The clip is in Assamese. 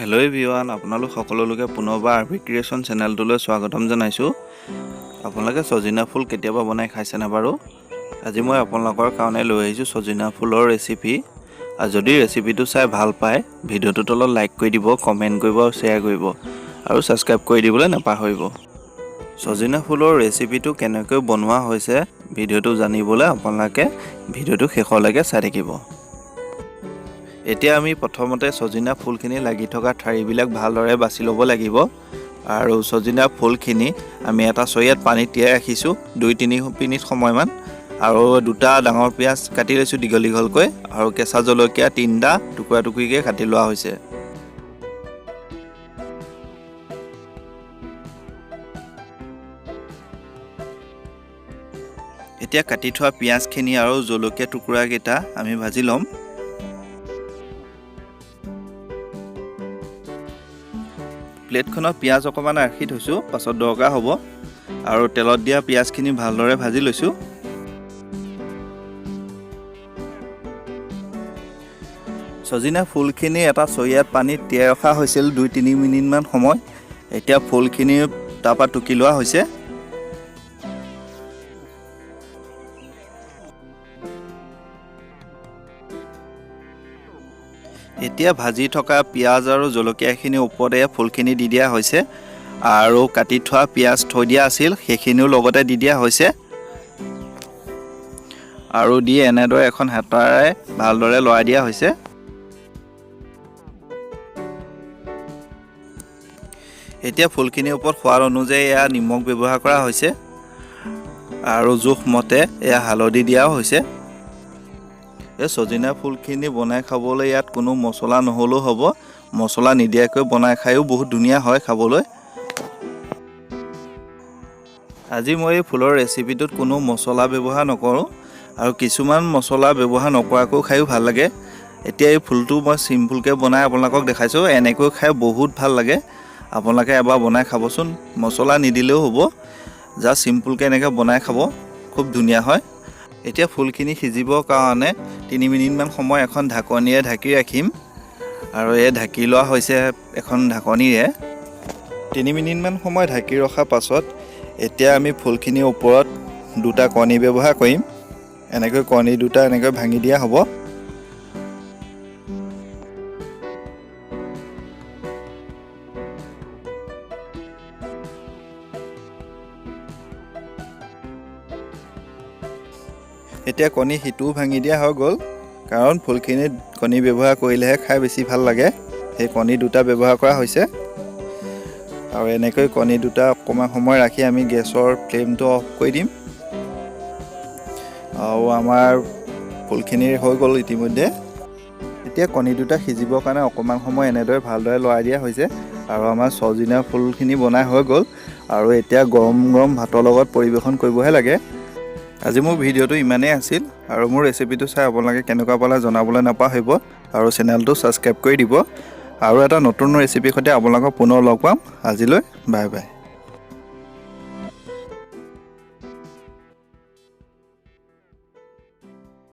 হেল্ল' এভৰিৱান, আপোনালোক সকলোকে পুনৰবাৰ আৰভি ক্ৰিয়েশ্যন চেনেলটোলৈ স্বাগতম জনাইছোঁ। আপোনালোকে সজিনা ফুল কেতিয়াবা বনাই খাইছেনে বাৰু? আজি মই আপোনালোকৰ কাৰণে লৈ আহিছোঁ সজিনা ফুলৰ ৰেচিপি। আৰু যদি ৰেচিপিটো চাই ভাল পায়, ভিডিঅ'টোৰ তলত লাইক কৰি দিব, কমেণ্ট কৰিব আৰু শ্বেয়াৰ কৰিব আৰু ছাবস্ক্ৰাইব কৰি দিবলৈ নাপাহৰিব। সজিনা ফুলৰ ৰেচিপিটো কেনেকৈ বনোৱা হৈছে ভিডিঅ'টো জানিবলৈ আপোনালোকে ভিডিঅ'টো শেষলৈকে চাই থাকিব। এতিয়া আমি প্ৰথমতে সজিনা ফুলখিনি লাগি থকা ঠাৰিবিলাক ভালদৰে বাছি ল'ব লাগিব। আৰু সজিনা ফুলখিনি আমি এটা চৰিয়াত পানীত তিয়াই ৰাখিছোঁ 2-3 মিনিট সময়মান। আৰু দুটা ডাঙৰ পিঁয়াজ কাটি লৈছোঁ দীঘল দীঘলকৈ, আৰু কেঁচা জলকীয়া 3টা টুকুৰা টুকুৰিকৈ কাটি লোৱা হৈছে। এতিয়া কাটি থোৱা পিঁয়াজখিনি আৰু জলকীয়া টুকুৰাকেইটা আমি ভাজি ল'ম। প্লেটখনত পিঁয়াজ অকণমান ৰাখি থৈছোঁ, পাছত দৰকাৰ হ'ব। আৰু তেলত দিয়া পিঁয়াজখিনি ভালদৰে ভাজি লৈছোঁ। সজিনা ফুলখিনি এটা চৰিয়াত পানীত তিয়াই ৰখা হৈছিল 2-3 মিনিটমান সময়। এতিয়া ফুলখিনি তাৰপৰা টুকি লোৱা হৈছে। এতিয়া ভাজি থকা পিঁয়াজ আৰু জলকীয়াখিনি ওপৰতে ফুলখিনি দি দিয়া হৈছে, আৰু কাটি থোৱা পিঁয়াজ থৈ দিয়া আছিল সেইখিনিও লগতে দি দিয়া হৈছে। আৰু দি এনেদৰে এখন হেতাৰে ভালদৰে লৰাই দিয়া হৈছে। এতিয়া ফুলখিনিৰ ওপৰত সোৱাদ অনুযায়ী এয়া নিমখ ব্যৱহাৰ কৰা হৈছে, আৰু জোখমতে এয়া হালধি দিয়াও হৈছে। এই সজিনা ফুলখিনি বনাই খাবলৈ ইয়াত কোনো মছলা নহ'লেও হ'ব। মছলা নিদিয়াকৈ বনাই খায়ো বহুত ধুনীয়া হয় খাবলৈ। আজি মই এই ফুলৰ ৰেচিপিটোত কোনো মছলা ব্যৱহাৰ নকৰোঁ, আৰু কিছুমান মছলা ব্যৱহাৰ নকৰাকৈ খায়ো ভাল লাগে। এতিয়া এই ফুলটো মই চিম্পুলকৈ বনাই আপোনালোকক দেখাইছোঁ। এনেকৈ খাই বহুত ভাল লাগে। আপোনালোকে এবাৰ বনাই খাবচোন, মছলা নিদিলেও হ'ব। জাষ্ট চিম্পুলকৈ এনেকৈ বনাই খাব, খুব ধুনীয়া হয়। এতিয়া ফুলখিনি সিজিবৰ কাৰণে 3 মিনিটমান সময় এখন ঢাকনিৰে ঢাকি ৰাখিম। আৰু এই ঢাকি লোৱা হৈছে এখন ঢাকনিৰে। 3 মিনিটমান সময় ঢাকি ৰখাৰ পাছত এতিয়া আমি ফুলখিনিৰ ওপৰত 2টা কণী ব্যৱহাৰ কৰিম। এনেকৈ কণী 2টা এনেকৈ ভাঙি দিয়া হ'ব। এতিয়া কণী সিটোও ভাঙি দিয়া হৈ গ'ল, কাৰণ ফুলখিনিত কণী ব্যৱহাৰ কৰিলেহে খাই বেছি ভাল লাগে। সেই কণী 2টা ব্যৱহাৰ কৰা হৈছে। আৰু এনেকৈ কণী 2টা অকণমান সময় ৰাখি আমি গেছৰ ফ্লেমটো অফ কৰি দিম। আৰু আমাৰ ফুলখিনি হৈ গ'ল ইতিমধ্যে। এতিয়া কণী 2টা সিজিবৰ কাৰণে অকণমান সময় এনেদৰে ভালদৰে লৰাই দিয়া হৈছে। আৰু আমাৰ সজিনা ফুলখিনি বনাই হৈ গ'ল। আৰু এতিয়া গৰম গৰম ভাতৰ লগত পৰিৱেশন কৰিবহে লাগে। আজি মোৰ ভিডিঅ'টো ইমানেই আছিল, আৰু মোৰ ৰেচিপিটো চাই আপোনালোকে কেনেকুৱা পালে জনাবলৈ নাপাহৰিব, আৰু চেনেলটো ছাবস্ক্ৰাইব কৰি দিব। আৰু এটা নতুন ৰেচিপিৰ সৈতে আপোনালোকক পুনৰ লগ পাম। আজিলৈ বাই বাই।